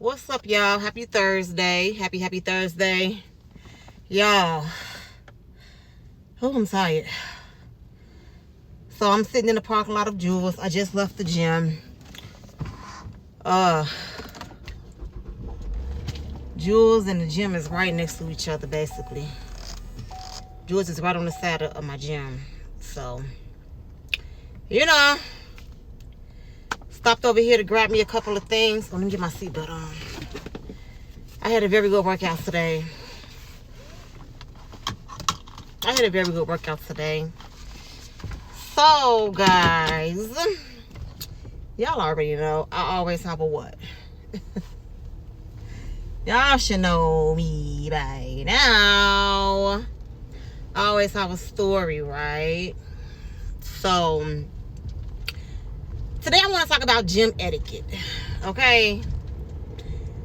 What's up, y'all? Happy Thursday. Happy Thursday. Y'all. Oh, I'm tired. So I'm sitting in the parking lot of Jules. I just left the gym. Jules and the gym is right next to each other, basically. Jules is right on the side of my gym. So, you know, stopped over here to grab me a couple of things. Let me get my seatbelt on. I had a very good workout today. So, guys, y'all already know I always have a what? Y'all should know me by now. I always have a story, right? So, today I want to talk about gym etiquette, okay?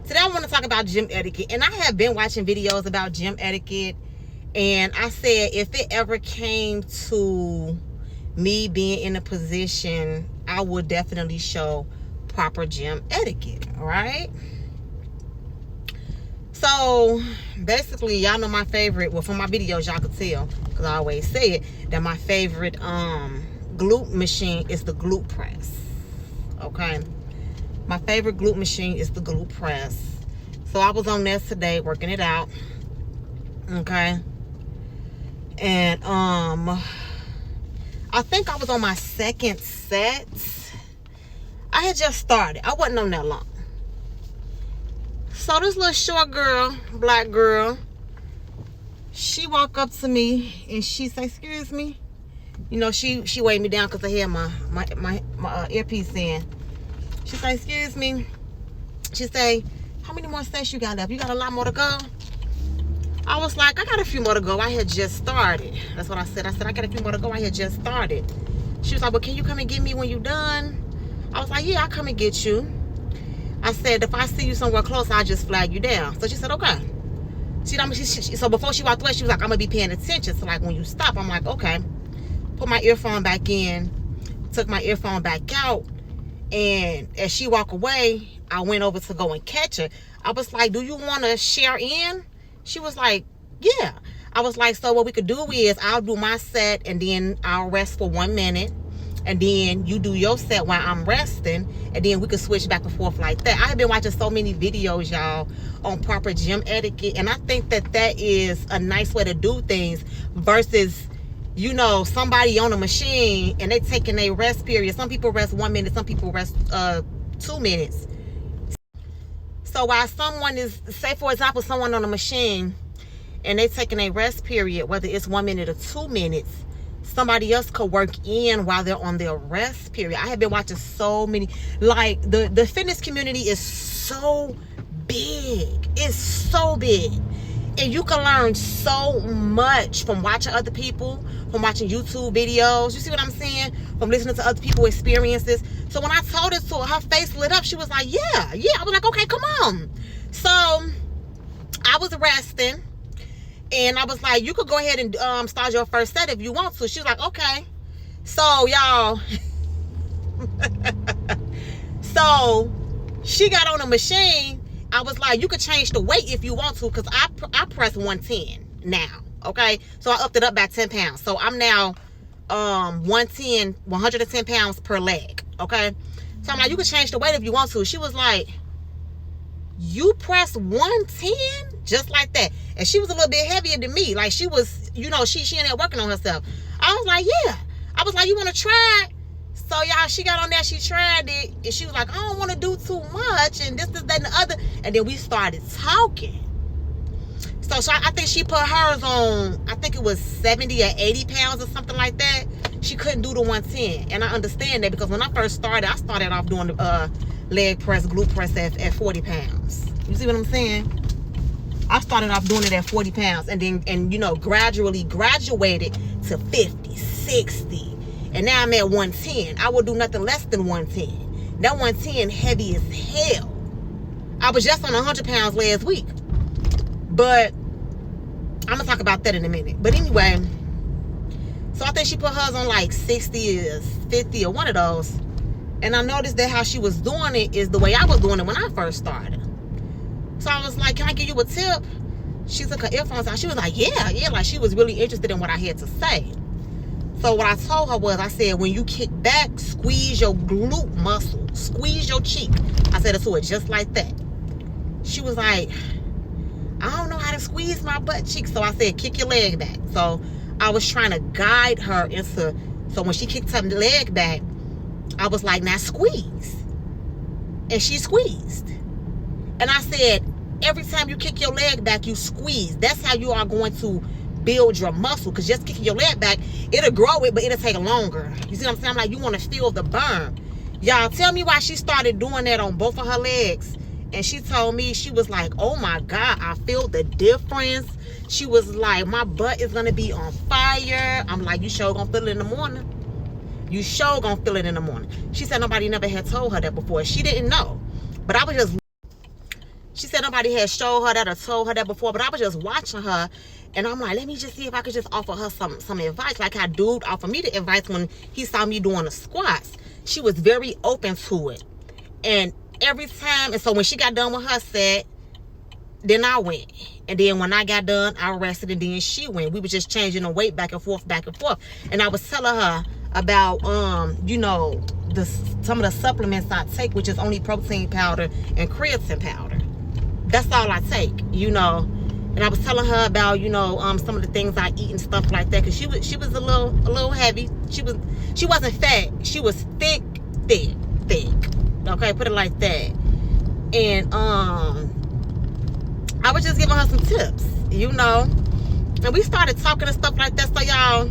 Today I want to talk about gym etiquette. And I have been watching videos about gym etiquette. And I said if it ever came to me being in a position, I would definitely show proper gym etiquette, right? So, basically, y'all know my favorite, well, from my videos, y'all could tell, because I always say it, that my favorite glute machine is the glute press, okay? My favorite glute machine is the glute press. So, I was on there today working it out, okay? And, I think I was on my second set. I had just started. I wasn't on that long. So this little short girl, black girl, she walked up to me and she said, "Excuse me." You know, she weighed me down because I had my earpiece in. She said, "Excuse me." She said, "How many more sets you got left? You got a lot more to go?" I was like, "I got a few more to go. I had just started." That's what I said. I said, "I got a few more to go. I had just started." She was like, "Well, can you come and get me when you're done?" I was like, "Yeah, I'll come and get you." I said, "If I see you somewhere close, I'll just flag you down." So she said, "Okay." So before she walked away, she was like, "I'm going to be paying attention. So like when you stop," I'm like, "Okay." Put my earphone back in, took my earphone back out. And as she walked away, I went over to go and catch her. I was like, "Do you want to share in?" She was like, "Yeah." I was like, "So what we could do is I'll do my set and then I'll rest for 1 minute. And then you do your set while I'm resting. And then we could switch back and forth like that." I have been watching so many videos, y'all, on proper gym etiquette. And I think that that is a nice way to do things versus, you know, somebody on a machine and they taking a rest period. Some people rest 1 minute. Some people rest 2 minutes. So while someone is, say for example, someone on a machine and they taking a rest period, whether it's 1 minute or 2 minutes, somebody else could work in while they're on their rest period. I have been watching so many, like the fitness community is so big. It's so big. And you can learn so much from watching other people, from watching YouTube videos. You see what I'm saying? From listening to other people's experiences. So when I told her to her face lit up. She was like, yeah. I was like, "Okay, come on." So I was resting. And I was like, "You could go ahead and start your first set if you want to." She was like, "Okay." So, y'all. So she got on the machine. I was like, "You could change the weight if you want to," because I press 110 now. Okay. So I upped it up by 10 pounds. So I'm now 110 pounds per leg. Okay. So I'm like, "You could change the weight if you want to." She was like, "You press 110 just like that?" And she was a little bit heavier than me. Like she was, you know, she in there working on herself. I was like, "Yeah." I was like, "You want to try it?" So y'all, she got on there, she tried it, and she was like, "I don't want to do too much," and this, that, and the other. And then we started talking. So I think she put hers on, I think it was 70 or 80 pounds or something like that. She couldn't do the 110. And I understand that because when I first started, I started off doing the leg press, glute press at 40 pounds. You see what I'm saying? I started off doing it at 40 pounds and then, you know, gradually graduated to 50, 60. And now I'm at 110. I would do nothing less than 110. That 110 heavy as hell. I was just on 100 pounds last week. But I'm going to talk about that in a minute. But anyway, so I think she put hers on like 60 or 50 or one of those. And I noticed that how she was doing it is the way I was doing it when I first started. So I was like, can I give you a tip? She took her earphones out. She was like, yeah. Like she was really interested in what I had to say. So what I told her was, I said, when you kick back, squeeze your glute muscle. Squeeze your cheek. I said it to her just like that. She was like, I don't know how to squeeze my butt cheek. So I said, kick your leg back. So I was trying to guide her into, so when she kicked her leg back, I was like, now squeeze. And she squeezed. And I said, every time you kick your leg back, you squeeze. That's how you are going to build your muscle. Because just kicking your leg back, it'll grow it, but it'll take longer. You see what I'm saying? I'm like, you want to feel the burn. Y'all, tell me why she started doing that on both of her legs. And she told me, she was like, oh my God, I feel the difference. She was like, my butt is going to be on fire. I'm like, you sure gonna feel it in the morning? You sure gonna feel it in the morning. She said nobody never had told her that before. She didn't know. But I was just, she said nobody had showed her that or told her that before. But I was just watching her. And I'm like, let me just see if I could just offer her some advice. Like how dude offered me the advice when he saw me doing the squats. She was very open to it. And every time, and so when she got done with her set, then I went. And then when I got done, I rested, and then she went. We were just changing the weight back and forth. And I was telling her about, you know, some of the supplements I take, which is only protein powder and creatine powder. That's all I take, you know. And I was telling her about, you know, some of the things I eat and stuff like that. Cause she was a little heavy. She wasn't fat. She was thick. Okay, put it like that. And I was just giving her some tips, you know. And we started talking and stuff like that. So y'all,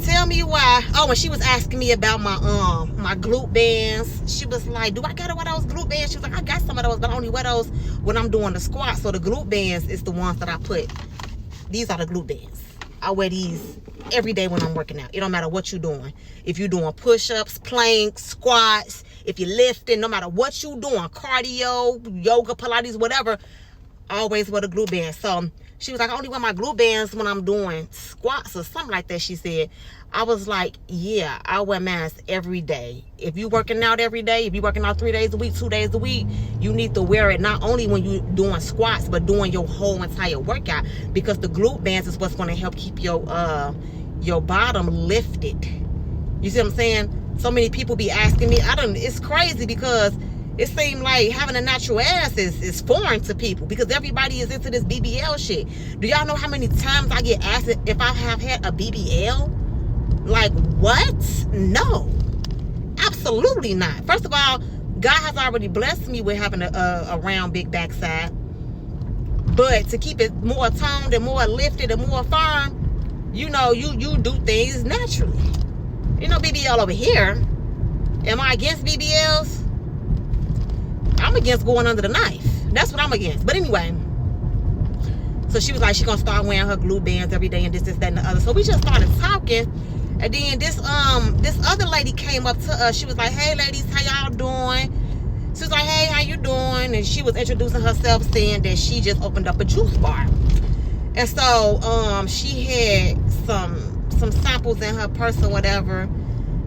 tell me why. Oh, and she was asking me about my glute bands. She was like, do I gotta wear those glute bands? She was like, I got some of those, but I only wear those when I'm doing the squat. So the glute bands is the ones that I put. These are the glute bands. I wear these every day when I'm working out. It don't matter what you're doing. If you're doing push-ups, planks, squats, if you're lifting, no matter what you're doing, cardio, yoga, Pilates, whatever, I always wear the glute bands. So she was like, I only wear my glute bands when I'm doing squats or something like that, she said. I was like, yeah, I wear mine every day. If you're working out every day, if you're working out 3 days a week, 2 days a week, you need to wear it not only when you're doing squats, but doing your whole entire workout. Because the glute bands is what's going to help keep your bottom lifted. You see what I'm saying? So many people be asking me, it's crazy because it seems like having a natural ass is foreign to people because everybody is into this BBL shit. Do y'all know how many times I get asked if I have had a BBL? Like, what? No. Absolutely not. First of all, God has already blessed me with having a round, big backside. But to keep it more toned and more lifted and more firm, you know, you do things naturally. You know, BBL over here. Am I against BBLs? I'm against going under the knife. That's what I'm against. But anyway, so she was like, she's gonna start wearing her glute bands every day and this, that, and the other. So we just started talking. And then this other lady came up to us. She was like, hey ladies, how y'all doing? She was like, hey, how you doing? And she was introducing herself, saying that she just opened up a juice bar. And so she had some samples in her purse or whatever.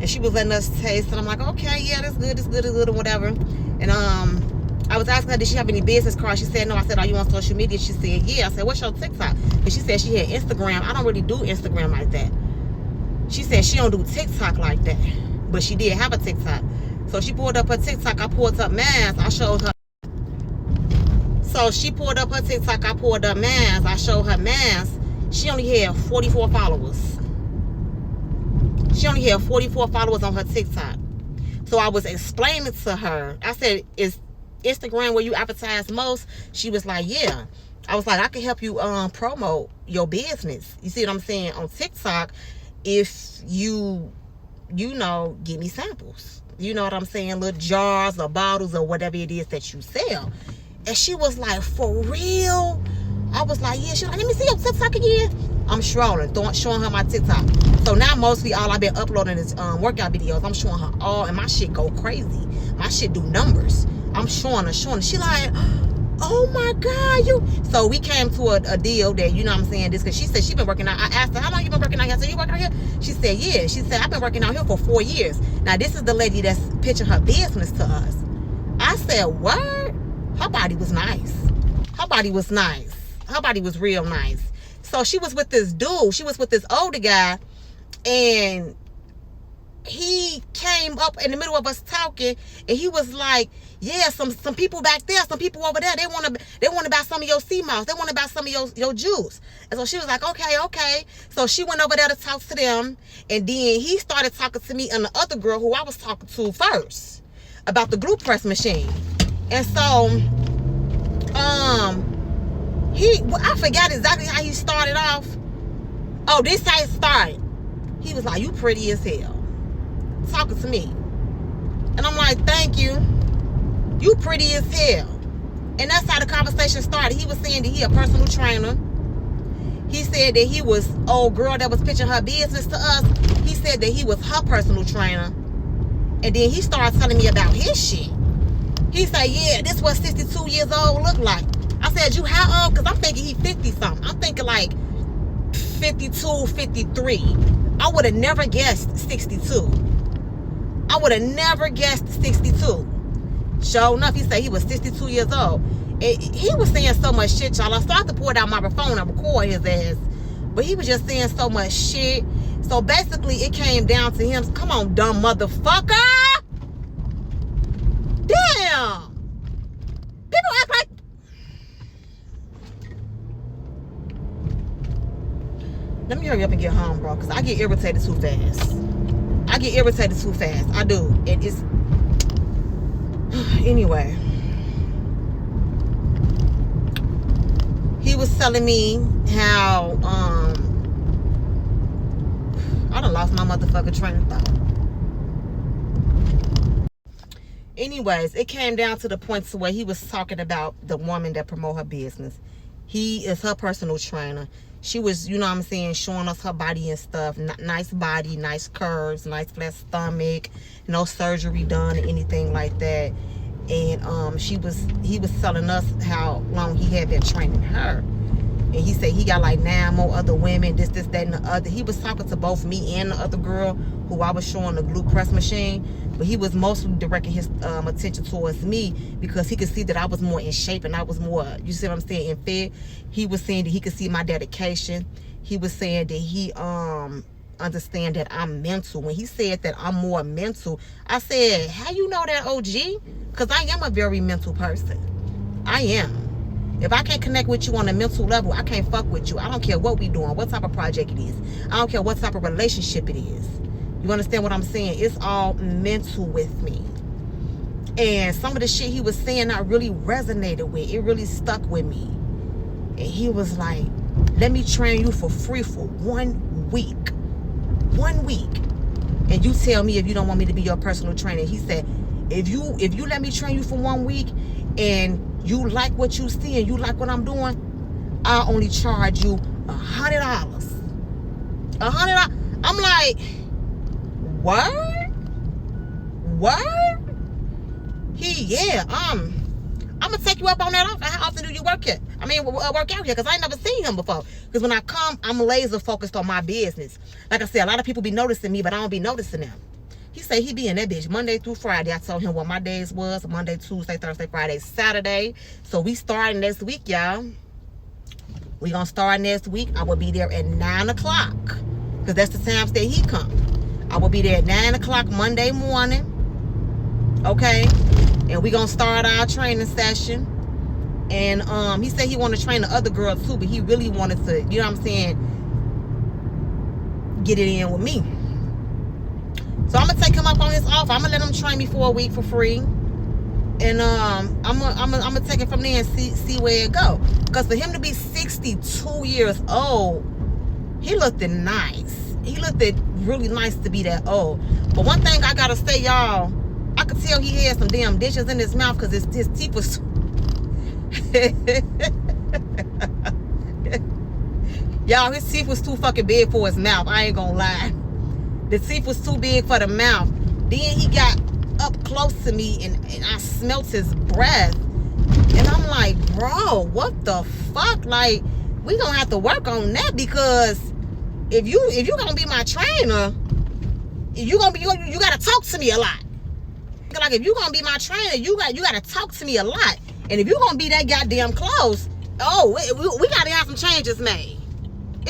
And she was letting us taste. And I'm like, okay, yeah, that's good, or whatever. And I was asking her, did she have any business cards? She said no. I said, are you on social media? She said, yeah. I said, what's your TikTok? And she said she had Instagram. I don't really do Instagram like that. She said she don't do TikTok like that. But she did have a TikTok. So she pulled up her TikTok. I pulled up mine. I showed her. So she pulled up her TikTok. I pulled up mine. I showed her mine. She only had 44 followers. She only had 44 followers on her TikTok. So I was explaining to her. I said, is Instagram where you advertise most? She was like, yeah. I was like, I can help you promote your business. You see what I'm saying? On TikTok, if you know, give me samples. You know what I'm saying? Little jars or bottles or whatever it is that you sell. And she was like, for real? I was like, yeah. She was like, let me see your TikTok again. I'm showing her my TikTok. So now mostly all I've been uploading is workout videos. I'm showing her all, and my shit go crazy. My shit do numbers. I'm showing her. She like, oh my God, So we came to a deal that, you know what I'm saying, this, because she said she been working out. I asked her, how long you been working out here? I said, you working out here? She said, yeah. She said, I've been working out here for 4 years. Now this is the lady that's pitching her business to us. I said, what? her body was nice. Her body was nice. Her body was real nice. So she was with this dude. She was with this older guy. And he came up in the middle of us talking, and he was like, yeah, some people back there, some people over there, they want to buy some of your sea moss, they want to buy some of your juice. And so she was like, okay. So she went over there to talk to them, and then he started talking to me and the other girl who I was talking to first about the glue press machine. And so I forgot exactly how he started off. Oh, this how it started. He was like, you pretty as hell, talking to me. And I'm like, thank you. You pretty as hell. And that's how the conversation started. He was saying that he a personal trainer. He said that he was old girl that was pitching her business to us. He said that he was her personal trainer. And then he started telling me about his shit. He said, yeah, this what 62 years old look like. I said, you how old? Because I'm thinking he 50 something. I'm thinking like 52, 53. I would have never guessed 62. I would have never guessed 62. Sure enough, he said he was 62 years old. And he was saying so much shit, y'all. I started to pull out my phone and record his ass. But he was just saying so much shit. So basically, it came down to him. Come on, dumb motherfucker. Damn. People act like... Let me hurry up and get home, bro, because I get irritated too fast. I do. It is... Anyway. He was telling me how, I done lost my motherfucking train of thought. Anyways, it came down to the point to where he was talking about the woman that promote her business. He is her personal trainer. She was, you know what I'm saying, showing us her body and stuff. Nice body, nice curves, nice flat stomach, no surgery done, anything like that. And he was telling us how long he had been training her. And he said he got like 9 more other women, this, that, and the other. He was talking to both me and the other girl who I was showing the glue press machine. But he was mostly directing his attention towards me because he could see that I was more in shape and I was more, you see what I'm saying, in fit. He was saying that he could see my dedication. He was saying that he understand that I'm mental. When he said that I'm more mental, I said, how you know that, OG? Because I am a very mental person. I am. If I can't connect with you on a mental level, I can't fuck with you. I don't care what we doing, what type of project it is. I don't care what type of relationship it is. You understand what I'm saying? It's all mental with me. And some of the shit he was saying I really resonated with. It really stuck with me. And he was like, let me train you for free for 1 week. 1 week. And you tell me if you don't want me to be your personal trainer. He said, if you let me train you for 1 week and you like what you see and you like what I'm doing, I'll only charge you $100. $100. I'm like, what? Yeah, I'm gonna take you up on that offer. How often do you work here? Work out here, because I ain't never seen him before. Because when I come, I'm laser focused on my business. Like I said, a lot of people be noticing me, but I don't be noticing them. He said he be in that bitch Monday through Friday. I told him what my days was: Monday, Tuesday, Thursday, Friday, Saturday. So we starting next week, y'all. We gonna start next week. I will be there at 9 o'clock, because that's the times that he come. I will be there at 9 o'clock Monday morning. Okay? And we gonna start our training session. And he said he wanted to train the other girl too, but he really wanted to, you know what I'm saying, get it in with me. So I'm gonna take him up on his offer. I'm gonna let him train me for a week for free. And I'm gonna take it from there and see where it go. Because for him to be 62 years old, he looked nice. He looked really nice to be that old. But one thing I gotta say, y'all, I could tell he had some damn dishes in his mouth because his teeth was... Y'all, his teeth was too fucking big for his mouth. I ain't gonna lie. The teeth was too big for the mouth. Then he got up close to me and I smelt his breath. And I'm like, bro, what the fuck? Like, we gonna have to work on that, because if you gonna be my trainer, you gotta talk to me a lot. Like, if you gonna be my trainer, you gotta talk to me a lot. And if you're gonna be that goddamn close, we gotta have some changes made.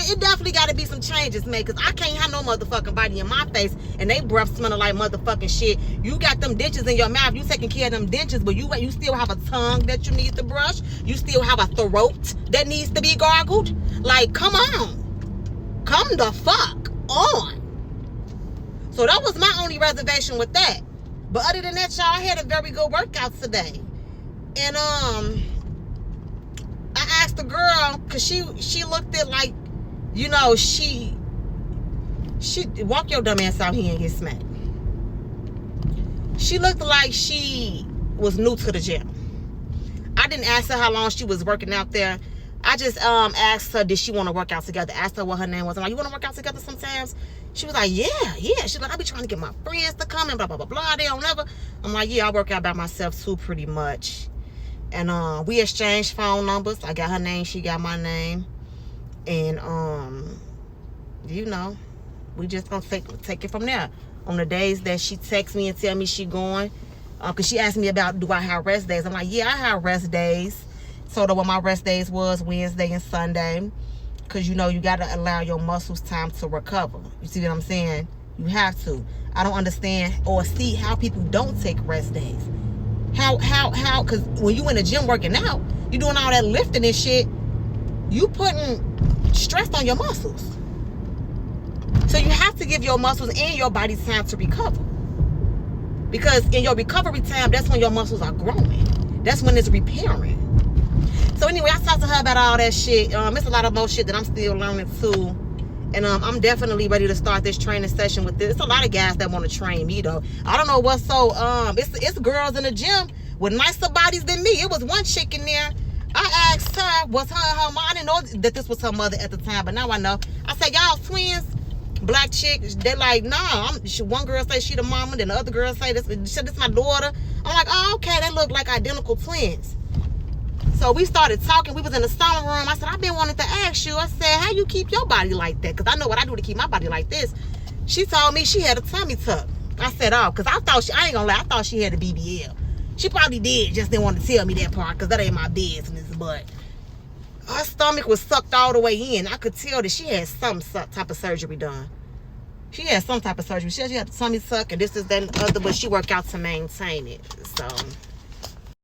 It definitely gotta be some changes made, because I can't have no motherfucking body in my face and they breath smelling like motherfucking shit. You got them dentures in your mouth, you taking care of them dentures, but you still have a tongue that you need to brush. You still have a throat that needs to be gargled. Like, come on. Come the fuck on. So that was my only reservation with that. But other than that, y'all, I had a very good workout today. And I asked the girl, cause she looked at like, you know, she walk your dumb ass out here and get smacked. She looked like she was new to the gym. I didn't ask her how long she was working out there. I just asked her, did she want to work out together? Asked her what her name was. I'm like, you want to work out together sometimes? She was like, yeah. She's like, I be trying to get my friends to come and blah, blah, blah, blah. They don't ever. I'm like, yeah, I work out by myself too, pretty much. And we exchanged phone numbers. I got her name, she got my name. And you know, we just gonna take it from there. On the days that she texts me and tell me she going, cause she asked me about, do I have rest days? I'm like, yeah, I have rest days. Told her what my rest days was, Wednesday and Sunday. Cause you know, you gotta allow your muscles time to recover. You see what I'm saying? You have to. I don't understand or see how people don't take rest days. How, cause when you in the gym working out, you doing all that lifting and shit, you putting stress on your muscles. So you have to give your muscles and your body time to recover. Because in your recovery time, that's when your muscles are growing. That's when it's repairing. So anyway, I talked to her about all that shit. It's a lot of more shit that I'm still learning too. And I'm definitely ready to start this training session with this. It's a lot of guys that want to train me though. I don't know what's so, it's girls in the gym with nicer bodies than me. It was one chick in there. I asked her, was her mom? I didn't know that this was her mother at the time, but now I know. I said, y'all twins? Black chick. They're like, nah. One girl say she the mama, then the other girl say this my daughter. I'm like, oh, okay, they look like identical twins. So we started talking. We was in the sauna room. I said, I've been wanting to ask you. I said, how you keep your body like that? Because I know what I do to keep my body like this. She told me she had a tummy tuck. I said, oh, because I ain't gonna lie, I thought she had a BBL. She probably did, just didn't want to tell me that part, because that ain't my business. But her stomach was sucked all the way in. I could tell that she had some type of surgery done. She had some type of surgery. She had a tummy tuck and this is that and the other, but she worked out to maintain it. So